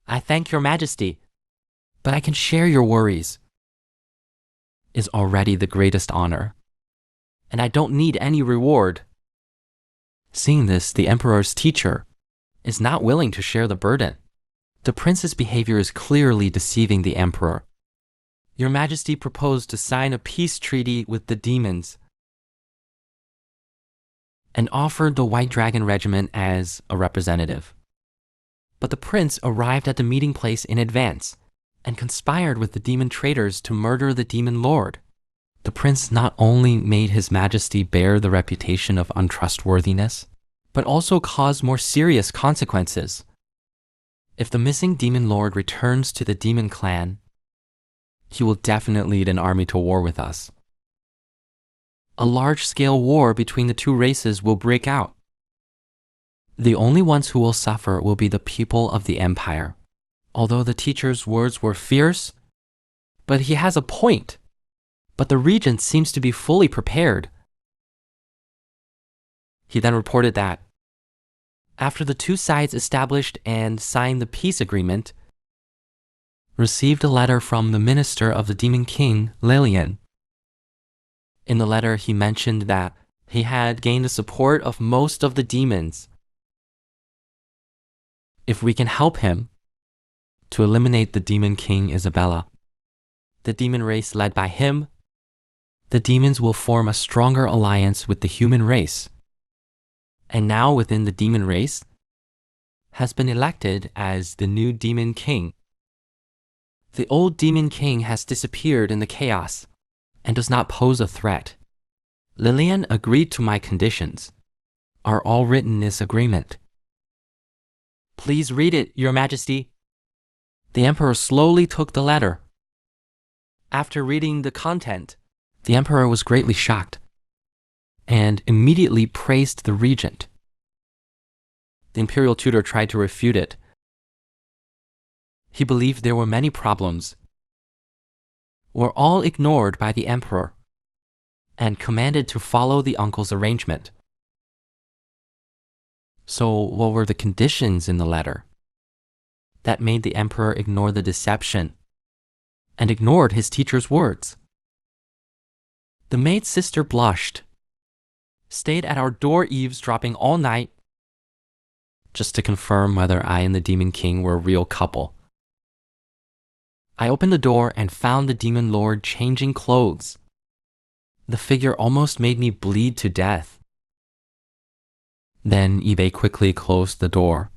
I thank your majesty, but I can share your worries is already the greatest honor, and I don't need any reward. Seeing this, the emperor's teacher is not willing to share the burden. The prince's behavior is clearly deceiving the emperor. Your majesty proposed to sign a peace treaty with the demons and offered the White Dragon Regiment as a representative. But the prince arrived at the meeting place in advance and conspired with the demon traitors to murder the demon lord. The prince not only made his majesty bear the reputation of untrustworthiness, but also caused more serious consequences. If the missing demon lord returns to the demon clan, he will definitely lead an army to war with us. A large-scale war between the two races will break out. The only ones who will suffer will be the people of the empire. Although the teacher's words were fierce, but he has a point. But the regent seems to be fully prepared. He then reported that after the two sides established and signed the peace agreement, received a letter from the minister of the demon king, Lilian. In the letter, he mentioned that he had gained the support of most of the demons. If we can help him to eliminate the demon king Isabella, the demon race led by him, the demons will form a stronger alliance with the human race. And now within the demon race, has been elected as the new demon king. The old demon king has disappeared in the chaos and does not pose a threat. Lilian agreed to my conditions, are all written in this agreement. Please read it, Your Majesty. The emperor slowly took the letter. After reading the content, the emperor was greatly shocked and immediately praised the regent. The imperial tutor tried to refute it. He believed there were many problems, were all ignored by the emperor, and commanded to follow the uncle's arrangement. So what were the conditions in the letter that made the emperor ignore the deception and ignored his teacher's words? The maid's sister blushed, stayed at our door eavesdropping all night, just to confirm whether I and the demon king were a real couple. I opened the door and found the demon lord changing clothes. The figure almost made me bleed to death. Then Yubei quickly closed the door.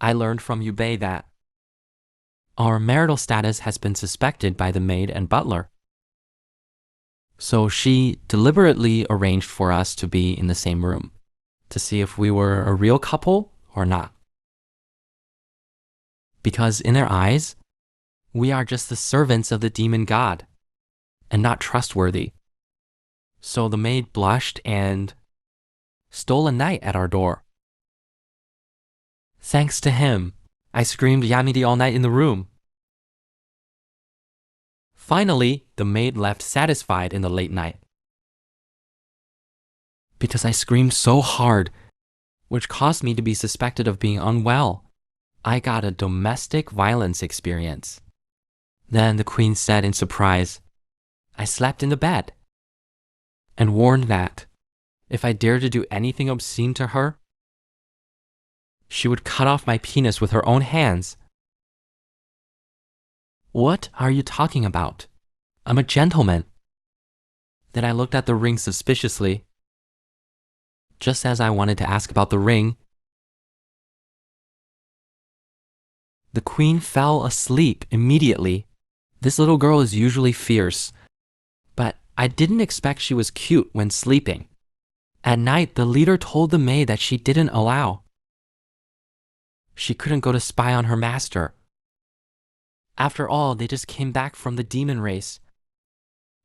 I learned from Yubei that our marital status has been suspected by the maid and butler. So she deliberately arranged for us to be in the same room to see if we were a real couple or not. Because in their eyes, we are just the servants of the demon god and not trustworthy. So the maid blushed and stole a night at our door. Thanks to him, I screamed Yamidi all night in the room. Finally, the maid left satisfied in the late night. Because I screamed so hard, which caused me to be suspected of being unwell, I got a domestic violence experience. Then the queen said in surprise, I slept in the bed, and warned that if I dared to do anything obscene to her, she would cut off my penis with her own hands. What are you talking about? I'm a gentleman. Then I looked at the ring suspiciously. Just as I wanted to ask about the ring, the queen fell asleep immediately. This little girl is usually fierce, but I didn't expect she was cute when sleeping. At night, the leader told the maid that she didn't allow. She couldn't go to spy on her master. After all, they just came back from the demon race.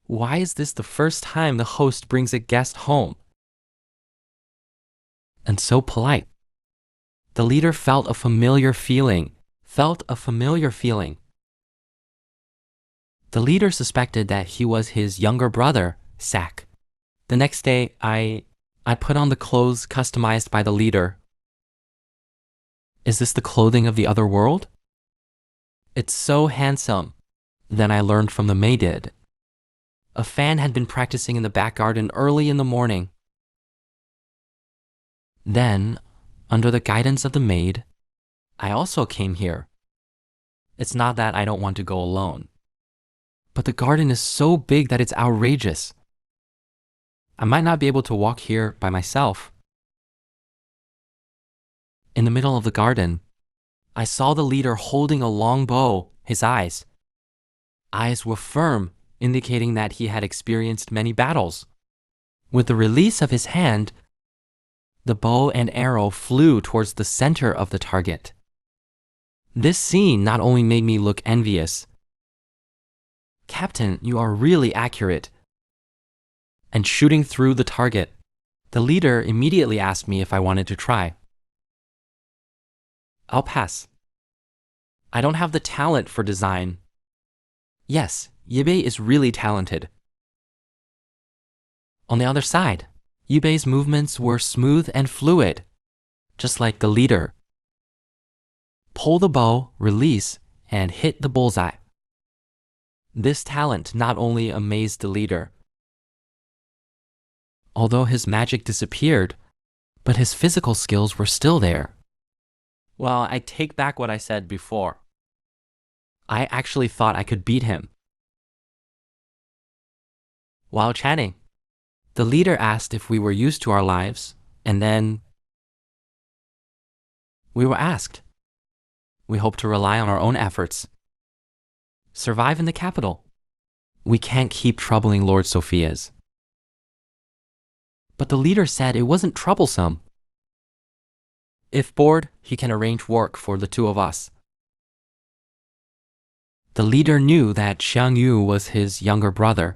Why is this the first time the host brings a guest home? And so polite. The leader felt a familiar feeling. The leader suspected that he was his younger brother, Sak. The next day, I put on the clothes customized by the leader. Is this the clothing of the other world? It's so handsome. Then I learned from the maid. A fan had been practicing in the back garden early in the morning. Then, under the guidance of the maid, I also came here. It's not that I don't want to go alone, but the garden is so big that it's outrageous. I might not be able to walk here by myself. In the middle of the garden, I saw the leader holding a long bow. His eyes were firm, indicating that he had experienced many battles. With the release of his hand, the bow and arrow flew towards the center of the target. This scene not only made me look envious. Captain, you are really accurate. And shooting through the target, the leader immediately asked me if I wanted to try. I'll pass. I don't have the talent for design. Yes, Yibei is really talented. On the other side, Yibei's movements were smooth and fluid, just like the leader. Pull the bow, release, and hit the bullseye. This talent not only amazed the leader, although his magic disappeared, but his physical skills were still there. Well, I take back what I said before. I actually thought I could beat him. While chatting, the leader asked if we were used to our lives, and then we were asked. We hope to rely on our own efforts. Survive in the capital. We can't keep troubling Lord Sophia's. But the leader said it wasn't troublesome. If bored, he can arrange work for the two of us. The leader knew that Xiang Yu was his younger brother.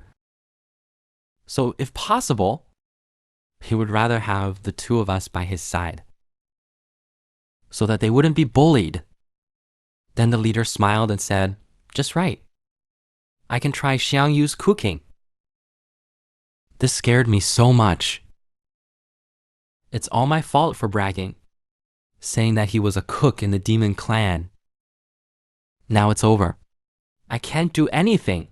So if possible, he would rather have the two of us by his side, so that they wouldn't be bullied. Then the leader smiled and said, just right. I can try Xiang Yu's cooking. This scared me so much. It's all my fault for bragging, saying that he was a cook in the demon clan. Now it's over. I can't do anything.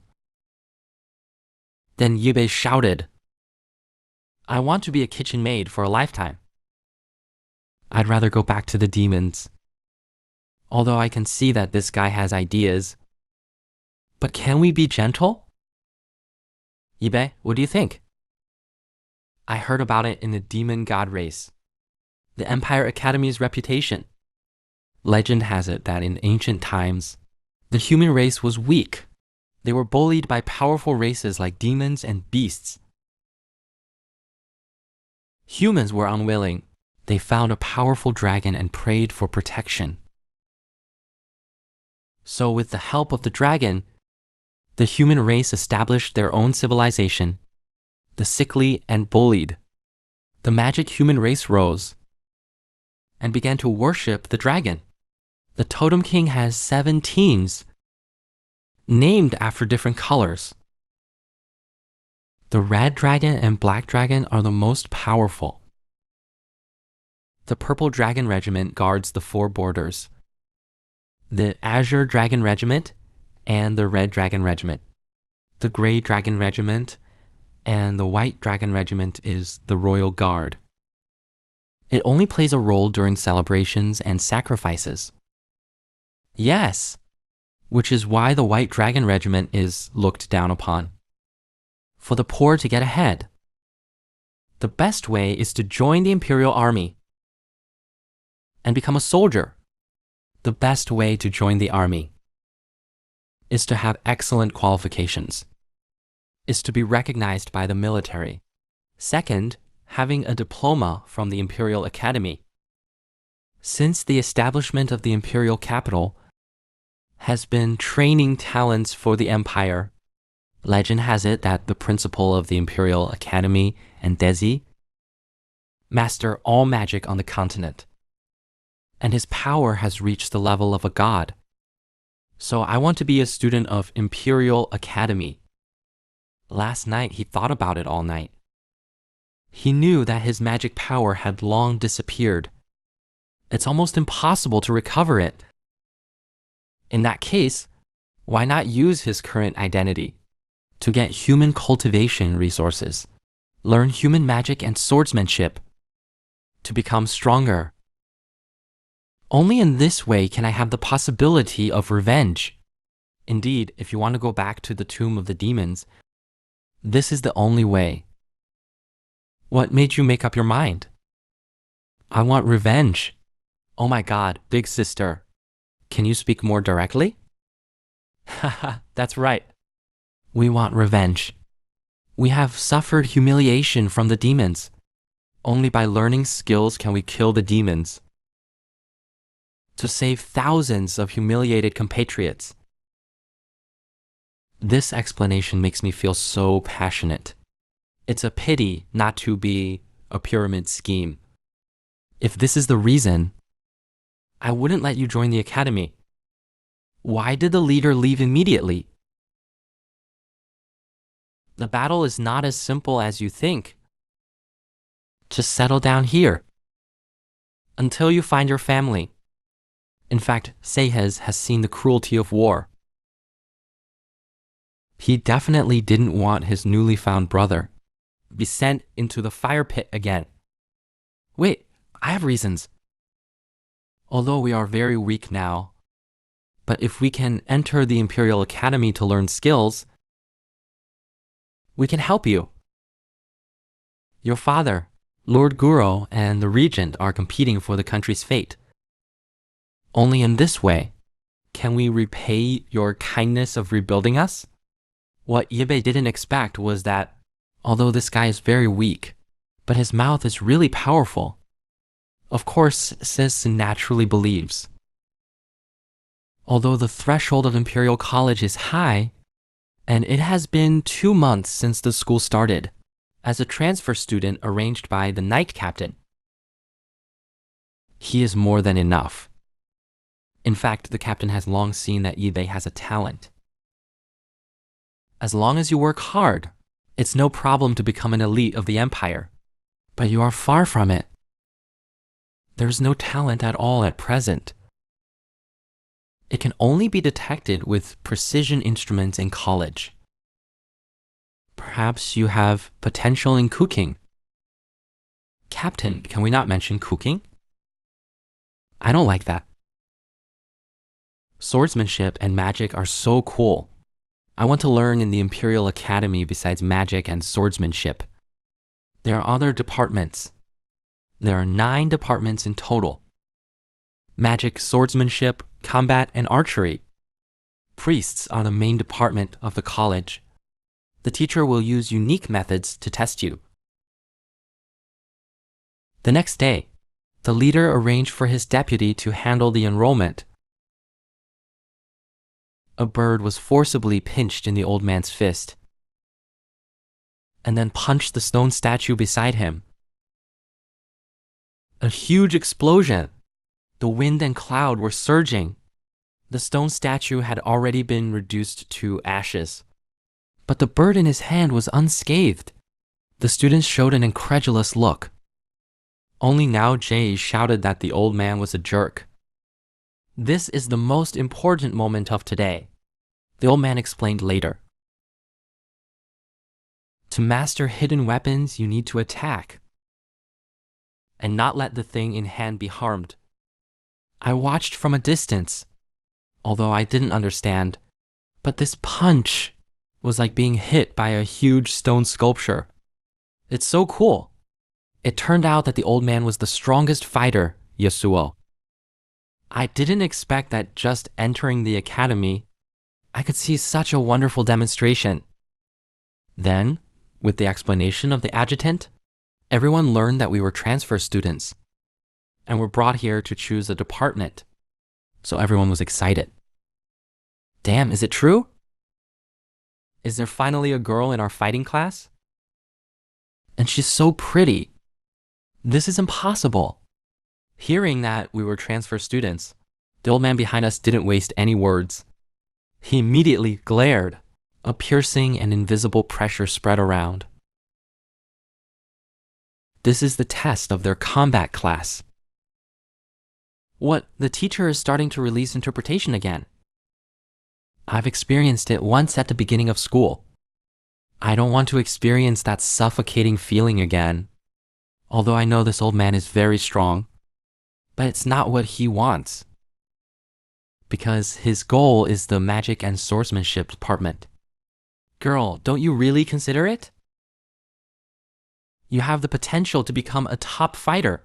Then Yibei shouted, I want to be a kitchen maid for a lifetime. I'd rather go back to the demons. Although I can see that this guy has ideas. But can we be gentle? Yibei, what do you think? I heard about it in the demon god race, the Empire Academy's reputation. Legend has it that in ancient times, the human race was weak. They were bullied by powerful races like demons and beasts. Humans were unwilling. They found a powerful dragon and prayed for protection. So with the help of the dragon, the human race established their own civilization. The sickly and bullied, the magic human race rose and began to worship the dragon. The Totem King has 7 teams, named after different colors. The red dragon and black dragon are the most powerful. The purple dragon regiment guards the 4 borders, the azure dragon regiment and the red dragon regiment. The gray dragon regiment and the white dragon regiment is the royal guard. It only plays a role during celebrations and sacrifices. Yes, which is why the white dragon regiment is looked down upon. For the poor to get ahead. The best way is to join the imperial army and become a soldier. The best way to join the army is to have excellent qualifications, is to be recognized by the military. Second, having a diploma from the Imperial Academy. Since the establishment of the imperial capital has been training talents for the empire, legend has it that the principal of the Imperial Academy and Desi master all magic on the continent, and his power has reached the level of a god. So I want to be a student of Imperial Academy. Last night he thought about it all night. He knew that his magic power had long disappeared. It's almost impossible to recover it. In that case, why not use his current identity to get human cultivation resources, learn human magic and swordsmanship, to become stronger? Only in this way can I have the possibility of revenge. Indeed, if you want to go back to the tomb of the demons, this is the only way. What made you make up your mind? I want revenge. Oh my God, big sister. Can you speak more directly? Haha, that's right. We want revenge. We have suffered humiliation from the demons. Only by learning skills can we kill the demons. To save thousands of humiliated compatriots. This explanation makes me feel so passionate. It's a pity not to be a pyramid scheme. If this is the reason, I wouldn't let you join the academy. Why did the leader leave immediately? The battle is not as simple as you think. Just settle down here until you find your family. In fact, Seihez has seen the cruelty of war. He definitely didn't want his newly found brother be sent into the fire pit again. Wait, I have reasons. Although we are very weak now, but if we can enter the Imperial Academy to learn skills, we can help you. Your father, Lord Guro, and the regent are competing for the country's fate. Only in this way can we repay your kindness of rebuilding us. What Yebe didn't expect was that, although this guy is very weak, but his mouth is really powerful. Of course, Sis naturally believes. Although the threshold of Imperial College is high, and it has been 2 months since the school started, as a transfer student arranged by the Knight Captain. He is more than enough. In fact, the captain has long seen that Yebe has a talent. As long as you work hard, it's no problem to become an elite of the Empire. But you are far from it. There's no talent at all at present. It can only be detected with precision instruments in college. Perhaps you have potential in cooking. Captain, can we not mention cooking? I don't like that. Swordsmanship and magic are so cool. I want to learn in the Imperial Academy besides magic and swordsmanship. There are other departments. There are 9 departments in total. Magic, swordsmanship, combat, and archery. Priests are the main department of the college. The teacher will use unique methods to test you. The next day, the leader arranged for his deputy to handle the enrollment. A bird was forcibly pinched in the old man's fist, and then punched the stone statue beside him. A huge explosion. The wind and cloud were surging. The stone statue had already been reduced to ashes, but the bird in his hand was unscathed. The students showed an incredulous look. Only now Jay shouted that the old man was a jerk. This is the most important moment of today, the old man explained later. To master hidden weapons, you need to attack and not let the thing in hand be harmed. I watched from a distance, although I didn't understand, but this punch was like being hit by a huge stone sculpture. It's so cool. It turned out that the old man was the strongest fighter, Yasuo. I didn't expect that just entering the academy, I could see such a wonderful demonstration. Then, with the explanation of the adjutant, everyone learned that we were transfer students and were brought here to choose a department. So everyone was excited. Damn, is it true? Is there finally a girl in our fighting class? And she's so pretty. This is impossible. Hearing that we were transfer students, the old man behind us didn't waste any words. He immediately glared. A piercing and invisible pressure spread around. This is the test of their combat class. What? The teacher is starting to release interpretation again. I've experienced it once at the beginning of school. I don't want to experience that suffocating feeling again. Although I know this old man is very strong, but it's not what he wants. Because his goal is the magic and swordsmanship department. Girl, don't you really consider it? You have the potential to become a top fighter.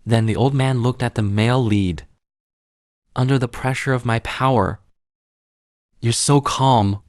Then the old man looked at the male lead. Under the pressure of my power, you're so calm.